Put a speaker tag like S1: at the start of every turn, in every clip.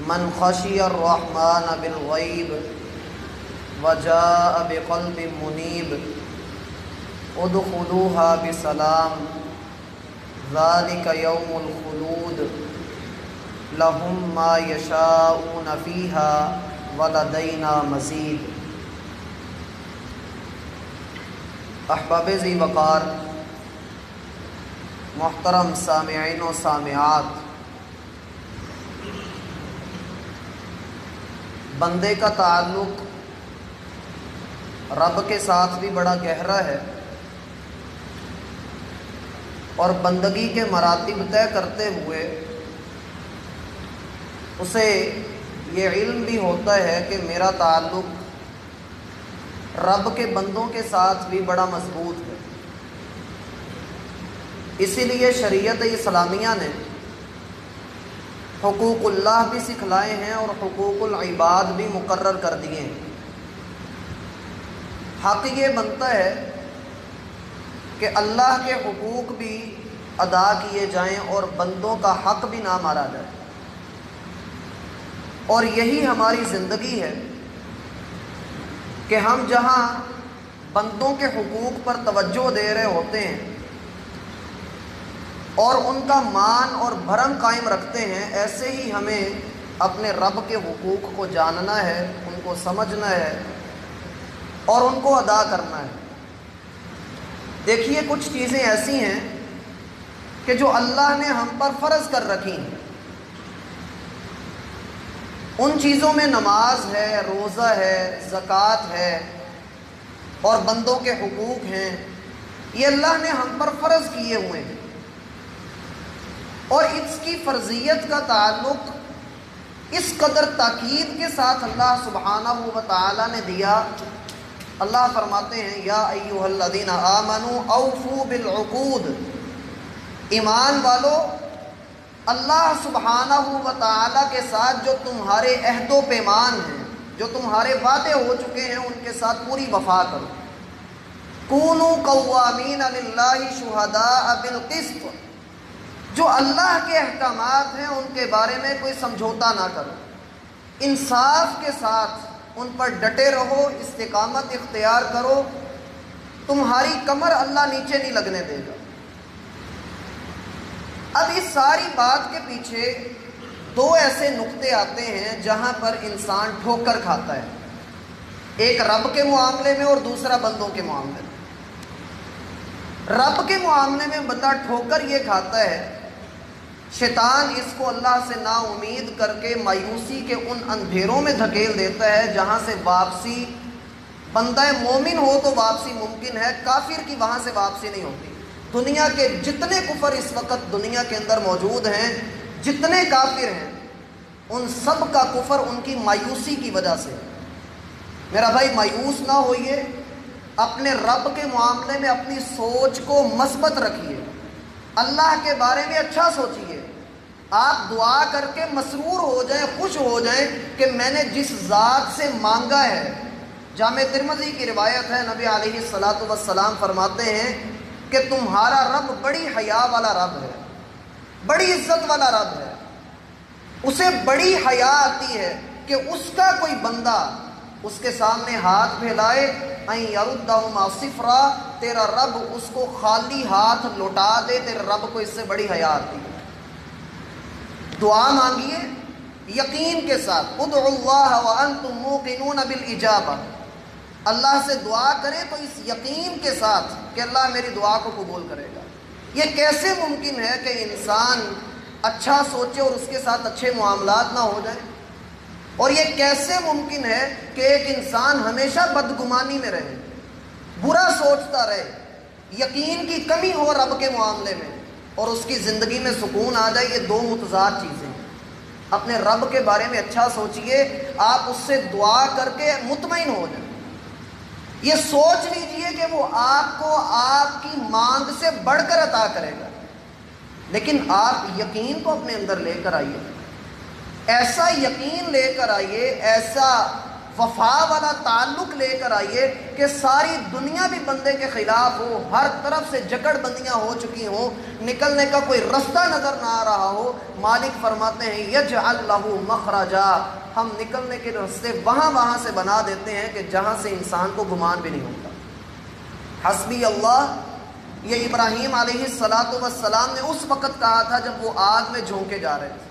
S1: من خشی الرحمن بالغیب وجاء بقلب منیب ادخلوها بسلام ذلك یوم الخلود لهم ما یشاءون فیها ولدینا مزید۔ احباب ذی وقار، محترم سامعین و سامعات، بندے کا تعلق رب کے ساتھ بھی بڑا گہرا ہے، اور بندگی کے مراتب طے کرتے ہوئے اسے یہ علم بھی ہوتا ہے کہ میرا تعلق رب کے بندوں کے ساتھ بھی بڑا مضبوط ہے۔ اسی لیے شریعت اسلامیہ نے حقوق اللہ بھی سکھلائے ہیں اور حقوق العباد بھی مقرر کر دیے ہیں۔ حق یہ بنتا ہے کہ اللہ کے حقوق بھی ادا کیے جائیں اور بندوں کا حق بھی نہ مارا جائے، اور یہی ہماری زندگی ہے کہ ہم جہاں بندوں کے حقوق پر توجہ دے رہے ہوتے ہیں اور ان کا مان اور بھرم قائم رکھتے ہیں، ایسے ہی ہمیں اپنے رب کے حقوق کو جاننا ہے، ان کو سمجھنا ہے اور ان کو ادا کرنا ہے۔ دیکھیے، کچھ چیزیں ایسی ہیں کہ جو اللہ نے ہم پر فرض کر رکھی ہیں۔ ان چیزوں میں نماز ہے، روزہ ہے، زکوٰۃ ہے اور بندوں کے حقوق ہیں، یہ اللہ نے ہم پر فرض کیے ہوئے ہیں، اور اس کی فرضیت کا تعلق اس قدر تاکید کے ساتھ اللہ سبحانہ و تعالی نے دیا۔ اللہ فرماتے ہیں یا ایھا الذین آمنوا اوفوا بالعقود، ایمان والو، اللہ سبحانہ و تعالی کے ساتھ جو تمہارے عہد و پیمان ہیں، جو تمہارے وعدے ہو چکے ہیں، ان کے ساتھ پوری وفا کرو۔ کونوا قوامین للہ شہداء بالقسط، جو اللہ کے احکامات ہیں ان کے بارے میں کوئی سمجھوتا نہ کرو، انصاف کے ساتھ ان پر ڈٹے رہو، استقامت اختیار کرو، تمہاری کمر اللہ نیچے نہیں لگنے دے گا۔ اب اس ساری بات کے پیچھے دو ایسے نقطے آتے ہیں جہاں پر انسان ٹھوکر کھاتا ہے، ایک رب کے معاملے میں اور دوسرا بندوں کے معاملے میں۔ رب کے معاملے میں بندہ ٹھوکر یہ کھاتا ہے، شیطان اس کو اللہ سے نا امید کر کے مایوسی کے ان اندھیروں میں دھکیل دیتا ہے جہاں سے واپسی، بندہ مومن ہو تو واپسی ممکن ہے، کافر کی وہاں سے واپسی نہیں ہوتی۔ دنیا کے جتنے کفر اس وقت دنیا کے اندر موجود ہیں، جتنے کافر ہیں، ان سب کا کفر ان کی مایوسی کی وجہ سے۔ میرا بھائی، مایوس نہ ہوئیے، اپنے رب کے معاملے میں اپنی سوچ کو مثبت رکھیے، اللہ کے بارے میں اچھا سوچیے، آپ دعا کر کے مسرور ہو جائیں، خوش ہو جائیں کہ میں نے جس ذات سے مانگا ہے۔ جامع ترمذی کی روایت ہے، نبی علیہ الصلاۃ والسلام فرماتے ہیں کہ تمہارا رب بڑی حیا والا رب ہے، بڑی عزت والا رب ہے، اسے بڑی حیا آتی ہے کہ اس کا کوئی بندہ اس کے سامنے ہاتھ پھیلائے، ان یردہما صفرا، تیرا رب اس کو خالی ہاتھ لوٹا دے، تیرے رب کو اس سے بڑی حیا آتی ہے۔ دعا مانگیے یقین کے ساتھ، ادعوا اللہ وانتم موقنون بالاجابہ، اللہ سے دعا کریں تو اس یقین کے ساتھ کہ اللہ میری دعا کو قبول کرے گا۔ یہ کیسے ممکن ہے کہ انسان اچھا سوچے اور اس کے ساتھ اچھے معاملات نہ ہو جائیں؟ اور یہ کیسے ممکن ہے کہ ایک انسان ہمیشہ بدگمانی میں رہے، برا سوچتا رہے، یقین کی کمی ہو رب کے معاملے میں اور اس کی زندگی میں سکون آ جائے؟ یہ دو متضاد چیزیں ہیں۔ اپنے رب کے بارے میں اچھا سوچئے، آپ اس سے دعا کر کے مطمئن ہو جائیں، یہ سوچ لیجئے کہ وہ آپ کو آپ کی مانگ سے بڑھ کر عطا کرے گا، لیکن آپ یقین کو اپنے اندر لے کر آئیے، ایسا یقین لے کر آئیے، ایسا وفا والا تعلق لے کر آئیے کہ ساری دنیا بھی بندے کے خلاف ہو، ہر طرف سے جکڑ بندیاں ہو چکی ہوں، نکلنے کا کوئی رستہ نظر نہ آ رہا ہو، مالک فرماتے ہیں یجعل لہ مخرجا، ہم نکلنے کے راستے وہاں سے بنا دیتے ہیں کہ جہاں سے انسان کو گمان بھی نہیں ہوتا۔ حسبی اللہ، یہ ابراہیم علیہ السلام نے اس وقت کہا تھا جب وہ آگ میں جھونکے جا رہے تھے۔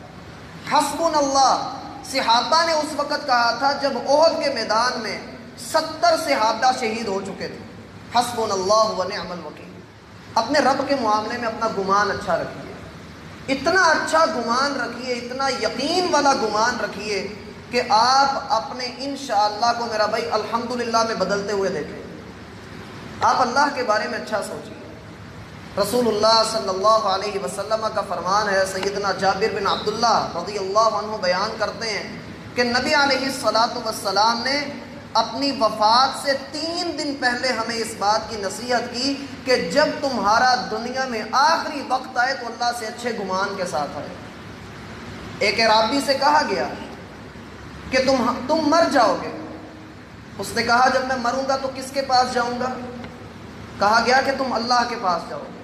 S1: حسبنا اللہ صحابہ نے اس وقت کہا تھا جب احد کے میدان میں 70 صحابہ شہید ہو چکے تھے۔ حسبنا اللہ و نعم الوکیل۔ اپنے رب کے معاملے میں اپنا گمان اچھا رکھیے، اتنا اچھا گمان رکھیے، اتنا یقین والا گمان رکھیے کہ آپ اپنے انشاءاللہ کو میرا بھائی الحمدللہ میں بدلتے ہوئے دیکھیں۔ آپ اللہ کے بارے میں اچھا سوچیے۔ رسول اللہ صلی اللہ علیہ وسلم کا فرمان ہے، سیدنا جابر بن عبداللہ رضی اللہ عنہ بیان کرتے ہیں کہ نبی علیہ السلام نے اپنی وفات سے 3 دن پہلے ہمیں اس بات کی نصیحت کی کہ جب تمہارا دنیا میں آخری وقت آئے تو اللہ سے اچھے گمان کے ساتھ آئے۔ ایک اعرابی سے کہا گیا کہ تم مر جاؤ گے۔ اس نے کہا جب میں مروں گا تو کس کے پاس جاؤں گا؟ کہا گیا کہ تم اللہ کے پاس جاؤ گے۔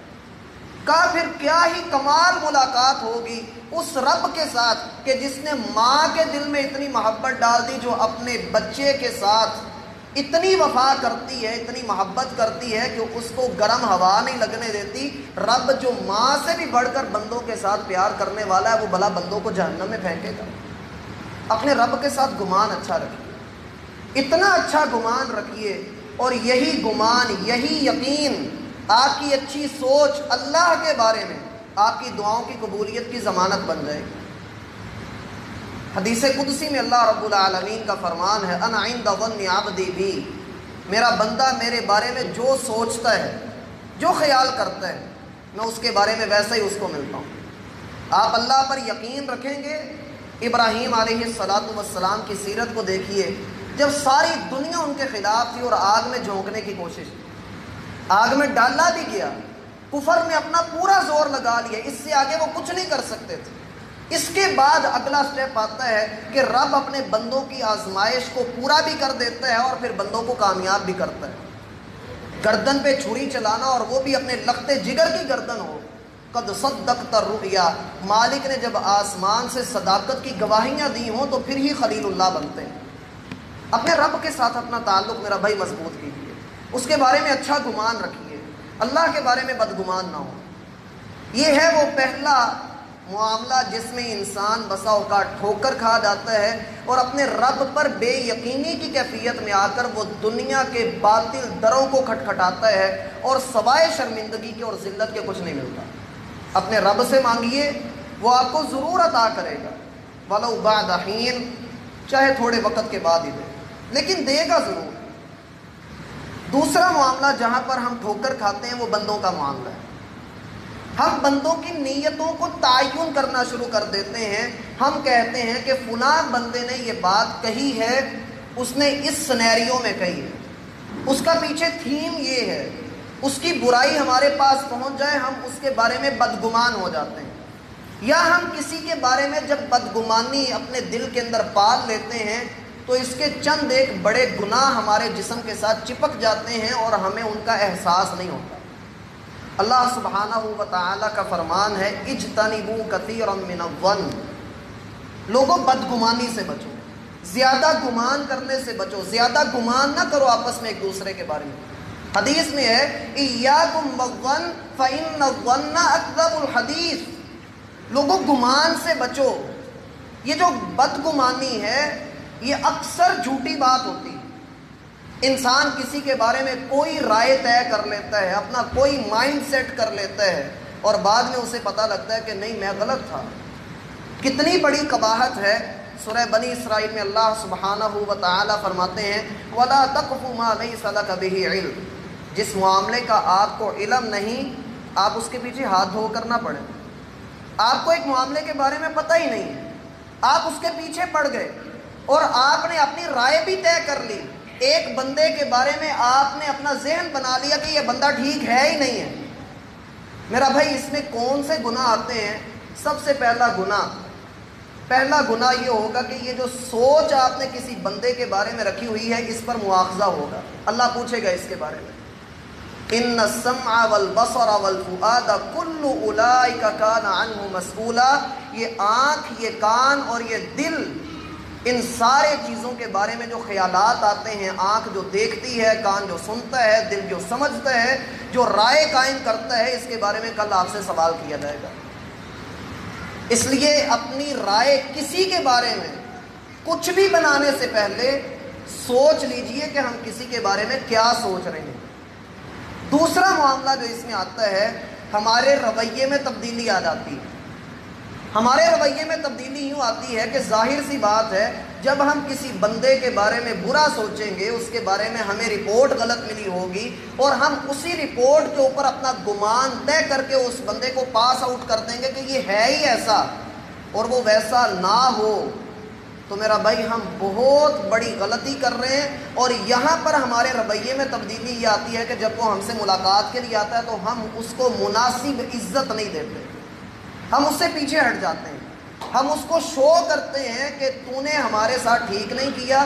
S1: کہا پھر کیا ہی کمال ملاقات ہوگی اس رب کے ساتھ کہ جس نے ماں کے دل میں اتنی محبت ڈال دی، جو اپنے بچے کے ساتھ اتنی وفا کرتی ہے، اتنی محبت کرتی ہے کہ اس کو گرم ہوا نہیں لگنے دیتی۔ رب جو ماں سے بھی بڑھ کر بندوں کے ساتھ پیار کرنے والا ہے، وہ بھلا بندوں کو جہنم میں پھینکے گا؟ اپنے رب کے ساتھ گمان اچھا رکھیے، اتنا اچھا گمان رکھیے، اور یہی گمان، یہی یقین، آپ کی اچھی سوچ اللہ کے بارے میں آپ کی دعاؤں کی قبولیت کی ضمانت بن جائے گی۔ حدیث قدسی میں اللہ رب العالمین کا فرمان ہے، انا عند ظن عبدی بی، میرا بندہ میرے بارے میں جو سوچتا ہے، جو خیال کرتا ہے، میں اس کے بارے میں ویسا ہی اس کو ملتا ہوں۔ آپ اللہ پر یقین رکھیں گے۔ ابراہیم علیہ السلام کی سیرت کو دیکھیے، جب ساری دنیا ان کے خلاف تھی اور آگ میں جھونکنے کی کوشش کی، آگ میں ڈالا بھی گیا، کفر میں اپنا پورا زور لگا لیا، اس سے آگے وہ کچھ نہیں کر سکتے تھے۔ اس کے بعد اگلا سٹیپ آتا ہے کہ رب اپنے بندوں کی آزمائش کو پورا بھی کر دیتا ہے اور پھر بندوں کو کامیاب بھی کرتا ہے۔ گردن پہ چھری چلانا، اور وہ بھی اپنے لختے جگر کی گردن ہو۔ قد صدقت الرؤیا، مالک نے جب آسمان سے صداقت کی گواہیاں دی ہوں تو پھر ہی خلیل اللہ بنتے ہیں۔ اپنے رب کے ساتھ اپنا تعلق میرا بھائی مضبوط کیجیے، اس کے بارے میں اچھا گمان رکھیے، اللہ کے بارے میں بدگمان نہ ہو۔ یہ ہے وہ پہلا معاملہ جس میں انسان بسا اوقات ٹھوکر کھا جاتا ہے اور اپنے رب پر بے یقینی کی کیفیت میں آ کر وہ دنیا کے باطل دروں کو کھٹکھٹاتا ہے اور سوائے شرمندگی کے اور ذلت کے کچھ نہیں ملتا۔ اپنے رب سے مانگیے، وہ آپ کو ضرور عطا کرے گا، وَلَوْ بَعْدَ حِينٍ، چاہے تھوڑے وقت کے بعد ہی دے، لیکن دے گا ضرور۔ دوسرا معاملہ جہاں پر ہم ٹھوکر کھاتے ہیں وہ بندوں کا معاملہ ہے۔ ہم بندوں کی نیتوں کو تعین کرنا شروع کر دیتے ہیں۔ ہم کہتے ہیں کہ فلاں بندے نے یہ بات کہی ہے، اس نے اس سینیریو میں کہی ہے، اس کا پیچھے تھیم یہ ہے، اس کی برائی ہمارے پاس پہنچ جائے ہم اس کے بارے میں بدگمان ہو جاتے ہیں، یا ہم کسی کے بارے میں جب بدگمانی اپنے دل کے اندر پال لیتے ہیں تو اس کے چند ایک بڑے گناہ ہمارے جسم کے ساتھ چپک جاتے ہیں اور ہمیں ان کا احساس نہیں ہوتا۔ اللہ سبحانہ و تعالیٰ کا فرمان ہے، اجتنبوا کثیرا من الظن، لوگوں بدگمانی سے بچو، زیادہ گمان کرنے سے بچو، زیادہ گمان نہ کرو آپس میں ایک دوسرے کے بارے میں۔ حدیث میں ہے ایاکم والظن فإن الظن اکذب الحدیث، لوگوں گمان سے بچو۔ یہ جو بدگمانی ہے یہ اکثر جھوٹی بات ہوتی ہے۔ انسان کسی کے بارے میں کوئی رائے طے کر لیتا ہے، اپنا کوئی مائنڈ سیٹ کر لیتا ہے، اور بعد میں اسے پتہ لگتا ہے کہ نہیں میں غلط تھا۔ کتنی بڑی قباحت ہے۔ سورہ بنی اسرائیل میں اللہ سبحانہ و تعالیٰ فرماتے ہیں وَلَا تَقْفُ مَا لَيْسَ لَكَ بِهِ عِلْمٌ، جس معاملے کا آپ کو علم نہیں، آپ اس کے پیچھے ہاتھ دھو کر نہ پڑیں۔ آپ کو ایک معاملے کے بارے میں پتہ ہی نہیں ہے، آپ اس کے پیچھے پڑ گئے اور آپ نے اپنی رائے بھی طے کر لی۔ ایک بندے کے بارے میں آپ نے اپنا ذہن بنا لیا کہ یہ بندہ ٹھیک ہے ہی نہیں ہے۔ میرا بھائی اس میں کون سے گناہ آتے ہیں؟ سب سے پہلا گناہ پہلا گناہ یہ ہوگا کہ یہ جو سوچ آپ نے کسی بندے کے بارے میں رکھی ہوئی ہے اس پر مواخذہ ہوگا، اللہ پوچھے گا اس کے بارے میں۔ ان السمع والبصر والفؤاد کل اولئک کان عنہ مسئولا، یہ آنکھ، یہ کان اور یہ دل، ان سارے چیزوں کے بارے میں جو خیالات آتے ہیں، آنکھ جو دیکھتی ہے، کان جو سنتا ہے، دل جو سمجھتا ہے، جو رائے قائم کرتا ہے، اس کے بارے میں کل آپ سے سوال کیا جائے گا۔ اس لیے اپنی رائے کسی کے بارے میں کچھ بھی بنانے سے پہلے سوچ لیجئے کہ ہم کسی کے بارے میں کیا سوچ رہے ہیں۔ دوسرا معاملہ جو اس میں آتا ہے، ہمارے رویے میں تبدیلی آ جاتی ہے۔ ہمارے رویے میں تبدیلی یوں آتی ہے کہ ظاہر سی بات ہے، جب ہم کسی بندے کے بارے میں برا سوچیں گے، اس کے بارے میں ہمیں رپورٹ غلط ملی ہوگی اور ہم اسی رپورٹ کے اوپر اپنا گمان طے کر کے اس بندے کو پاس آؤٹ کر دیں گے کہ یہ ہے ہی ایسا، اور وہ ویسا نہ ہو، تو میرا بھائی ہم بہت بڑی غلطی کر رہے ہیں۔ اور یہاں پر ہمارے رویے میں تبدیلی یہ آتی ہے کہ جب وہ ہم سے ملاقات کے لیے آتا ہے تو ہم اس کو مناسب عزت نہیں دیتے، ہم اس سے پیچھے ہٹ جاتے ہیں، ہم اس کو شو کرتے ہیں کہ تو نے ہمارے ساتھ ٹھیک نہیں کیا،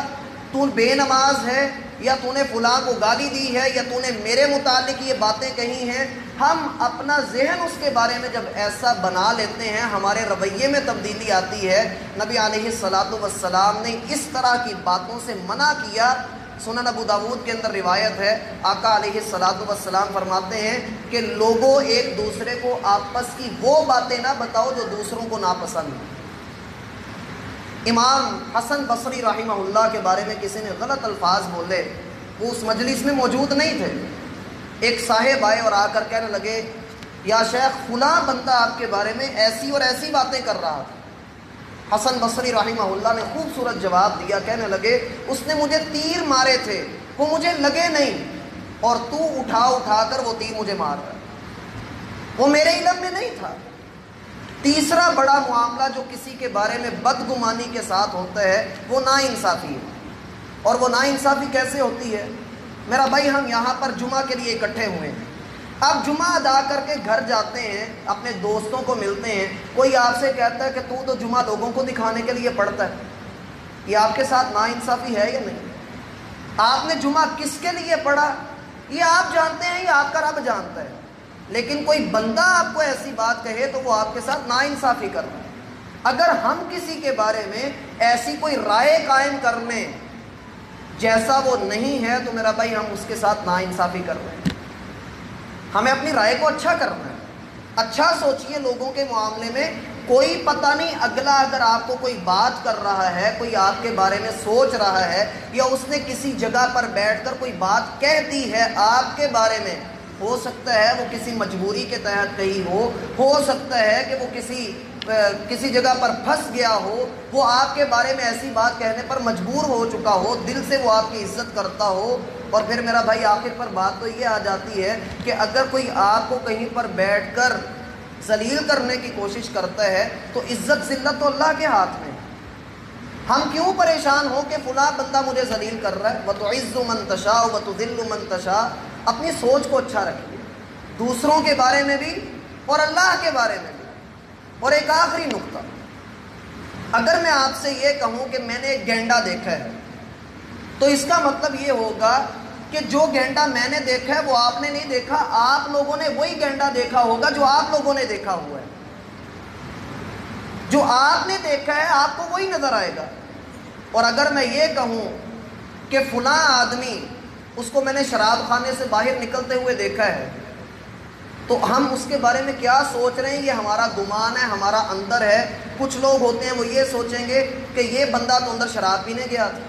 S1: تو بے نماز ہے، یا تو نے فلاں کو گالی دی ہے، یا تو نے میرے متعلق یہ باتیں کہی ہیں۔ ہم اپنا ذہن اس کے بارے میں جب ایسا بنا لیتے ہیں، ہمارے رویے میں تبدیلی آتی ہے۔ نبی علیہ الصلاۃ والسلام نے اس طرح کی باتوں سے منع کیا۔ سنن ابو داود کے اندر روایت ہے، آقا علیہ الصلاۃ والسلام فرماتے ہیں کہ لوگوں ایک دوسرے کو آپس کی وہ باتیں نہ بتاؤ جو دوسروں کو ناپسند ہو۔ امام حسن بصری رحمہ اللہ کے بارے میں کسی نے غلط الفاظ بولے، وہ اس مجلس میں موجود نہیں تھے۔ ایک صاحب آئے اور آ کر کہنے لگے، یا شیخ فلاں بندہ آپ کے بارے میں ایسی اور ایسی باتیں کر رہا تھا۔ حسن بصری رحمہ اللہ نے خوبصورت جواب دیا، کہنے لگے اس نے مجھے تیر مارے تھے، وہ مجھے لگے نہیں، اور تو اٹھا کر وہ تیر مجھے مار رہا ہے، وہ میرے علم میں نہیں تھا۔ تیسرا بڑا معاملہ جو کسی کے بارے میں بدگمانی کے ساتھ ہوتا ہے وہ ناانصافی ہے۔ اور وہ ناانصافی کیسے ہوتی ہے؟ میرا بھائی ہم یہاں پر جمعہ کے لیے اکٹھے ہوئے ہیں، اب جمعہ ادا کر کے گھر جاتے ہیں، اپنے دوستوں کو ملتے ہیں، کوئی آپ سے کہتا ہے کہ تو جمعہ لوگوں کو دکھانے کے لیے پڑھتا ہے، یہ آپ کے ساتھ ناانصافی ہے یا نہیں؟ آپ نے جمعہ کس کے لیے پڑھا یہ آپ جانتے ہیں، یہ آپ کا رب جانتا ہے، لیکن کوئی بندہ آپ کو ایسی بات کہے تو وہ آپ کے ساتھ ناانصافی کر رہا ہے۔ اگر ہم کسی کے بارے میں ایسی کوئی رائے قائم کر لیں جیسا وہ نہیں ہے تو میرا بھائی ہم اس کے ساتھ ناانصافی کر رہے ہیں۔ ہمیں اپنی رائے کو اچھا کرنا ہے، اچھا سوچئے لوگوں کے معاملے میں۔ کوئی پتہ نہیں اگلا اگر آپ کو کوئی بات کر رہا ہے، کوئی آپ کے بارے میں سوچ رہا ہے، یا اس نے کسی جگہ پر بیٹھ کر کوئی بات کہہ دی ہے آپ کے بارے میں، ہو سکتا ہے وہ کسی مجبوری کے تحت کہی ہو سکتا ہے کہ وہ کسی جگہ پر پھنس گیا ہو، وہ آپ کے بارے میں ایسی بات کہنے پر مجبور ہو چکا ہو، دل سے وہ آپ کی عزت کرتا ہو۔ اور پھر میرا بھائی آخر پر بات تو یہ آ جاتی ہے کہ اگر کوئی آپ کو کہیں پر بیٹھ کر ذلیل کرنے کی کوشش کرتا ہے تو عزت ذلت تو اللہ کے ہاتھ میں۔ ہم کیوں پریشان ہو کہ فلاں بندہ مجھے ذلیل کر رہا ہے؟ وَتُعِزُّ مَن تَشَاءُ وَتُذِلُّ مَن تَشَاءُ۔ اپنی سوچ کو اچھا رکھیے، دوسروں کے بارے میں بھی اور اللہ کے بارے میں بھی۔ اور ایک آخری نقطہ، اگر میں آپ سے یہ کہوں کہ میں نے ایک گینڈا دیکھا ہے تو اس کا مطلب یہ ہوگا کہ جو گینڈا میں نے دیکھا ہے وہ آپ نے نہیں دیکھا، آپ لوگوں نے وہی گینڈا دیکھا ہوگا جو آپ لوگوں نے دیکھا ہوا ہے۔ جو آپ نے دیکھا ہے آپ کو وہی نظر آئے گا۔ اور اگر میں یہ کہوں کہ فلاں آدمی، اس کو میں نے شراب خانے سے باہر نکلتے ہوئے دیکھا ہے، تو ہم اس کے بارے میں کیا سوچ رہے ہیں یہ ہمارا گمان ہے، ہمارا اندر ہے۔ کچھ لوگ ہوتے ہیں وہ یہ سوچیں گے کہ یہ بندہ تو اندر شراب پینے گیا تھا،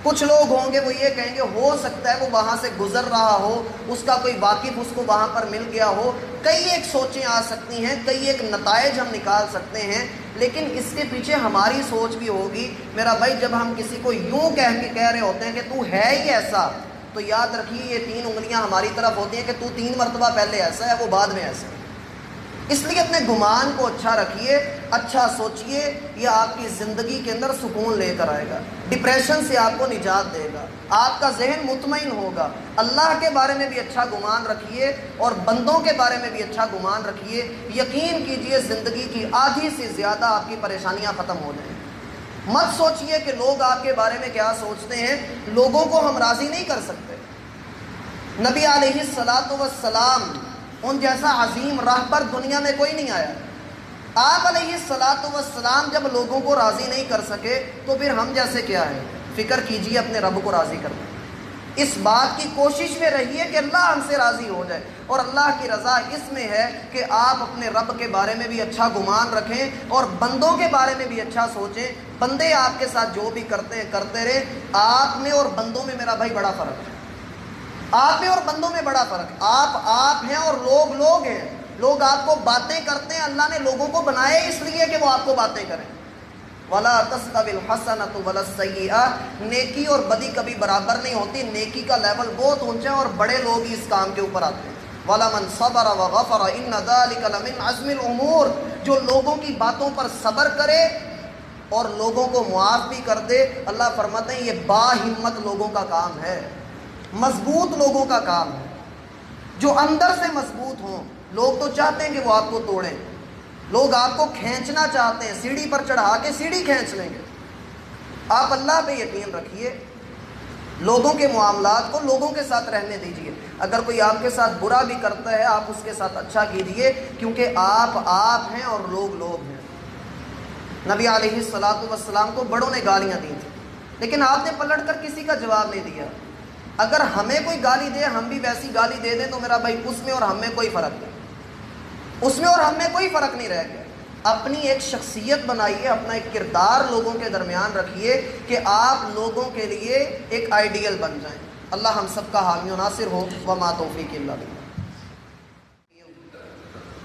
S1: کچھ لوگ ہوں گے وہ یہ کہیں گے ہو سکتا ہے وہ وہاں سے گزر رہا ہو، اس کا کوئی واقف اس کو وہاں پر مل گیا ہو۔ کئی ایک سوچیں آ سکتی ہیں، کئی ایک نتائج ہم نکال سکتے ہیں، لیکن اس کے پیچھے ہماری سوچ بھی ہوگی۔ میرا بھائی جب ہم کسی کو یوں کہہ رہے ہوتے ہیں کہ تو ہے ہی ایسا، تو یاد رکھیے یہ 3 انگلیاں ہماری طرف ہوتی ہیں کہ تو 3 مرتبہ پہلے ایسا ہے، وہ بعد میں ایسا ہے۔ اس لیے اپنے گمان کو اچھا رکھیے، اچھا سوچئے، یہ آپ کی زندگی کے اندر سکون لے کر آئے گا، ڈپریشن سے آپ کو نجات دے گا، آپ کا ذہن مطمئن ہوگا۔ اللہ کے بارے میں بھی اچھا گمان رکھیے اور بندوں کے بارے میں بھی اچھا گمان رکھیے، یقین کیجئے زندگی کی آدھی سے زیادہ آپ کی پریشانیاں ختم ہو جائیں۔ مت سوچئے کہ لوگ آپ کے بارے میں کیا سوچتے ہیں، لوگوں کو ہم راضی نہیں کر سکتے۔ نبی علیہ السلام ان جیسا عظیم راہبر دنیا میں کوئی نہیں آیا۔ آپ علیہ السلام جب لوگوں کو راضی نہیں کر سکے تو پھر ہم جیسے کیا ہے؟ فکر کیجئے اپنے رب کو راضی کرنے، اس بات کی کوشش میں رہیے کہ اللہ ہم سے راضی ہو جائے، اور اللہ کی رضا اس میں ہے کہ آپ اپنے رب کے بارے میں بھی اچھا گمان رکھیں اور بندوں کے بارے میں بھی اچھا سوچیں۔ بندے آپ کے ساتھ جو بھی کرتے ہیں کرتے رہے، آپ میں اور بندوں میں میرا بھائی بڑا فرق ہے، آپ میں اور بندوں میں بڑا فرق ہے۔ آپ ہیں اور لوگ لوگ ہیں، لوگ آپ کو باتیں کرتے ہیں، اللہ نے لوگوں کو بنایا اس لیے کہ وہ آپ کو باتیں کریں۔ وَلَا تَسْتَوِي الْحَسَنَةُ وَلَا السَّيِّئَةُ، نیکی اور بدی کبھی برابر نہیں ہوتی، نیکی کا لیول بہت اونچا ہے اور بڑے لوگ ہی اس کام کے اوپر آتے ہیں۔ وَلَمَنْ صَبَرَ وَغَفَرَ إِنَّ ذَلِكَ لَمِنْ عَزْمِ الْأُمُورِ، جو لوگوں کی باتوں پر صبر کرے اور لوگوں کو معاف بھی کر دے، اللہ فرماتے ہیں یہ با ہمت لوگوں کا کام ہے، مضبوط لوگوں کا کام ہے، جو اندر سے مضبوط ہوں۔ لوگ تو چاہتے ہیں کہ وہ آپ کو توڑیں، لوگ آپ کو کھینچنا چاہتے ہیں، سیڑھی پر چڑھا کے سیڑھی کھینچ لیں گے۔ آپ اللہ پہ یقین رکھیے، لوگوں کے معاملات کو لوگوں کے ساتھ رہنے دیجئے، اگر کوئی آپ کے ساتھ برا بھی کرتا ہے آپ اس کے ساتھ اچھا کیجئے، کیونکہ آپ ہیں اور لوگ لوگ ہیں۔ نبی علیہ السلام کو بڑوں نے گالیاں دی تھیں، لیکن آپ نے پلٹ کر کسی کا جواب نہیں دیا۔ اگر ہمیں کوئی گالی دے ہم بھی ویسی گالی دے دیں تو میرا بھائی اس میں اور ہم میں کوئی فرق نہیں، اس میں اور ہم میں کوئی فرق نہیں رہ گیا۔ اپنی ایک شخصیت بنائیے، اپنا ایک کردار لوگوں کے درمیان رکھیے کہ آپ لوگوں کے لیے ایک آئیڈیل بن جائیں۔ اللہ ہم سب کا حامی و ناصر ہو، وما توفیق الا باللہ۔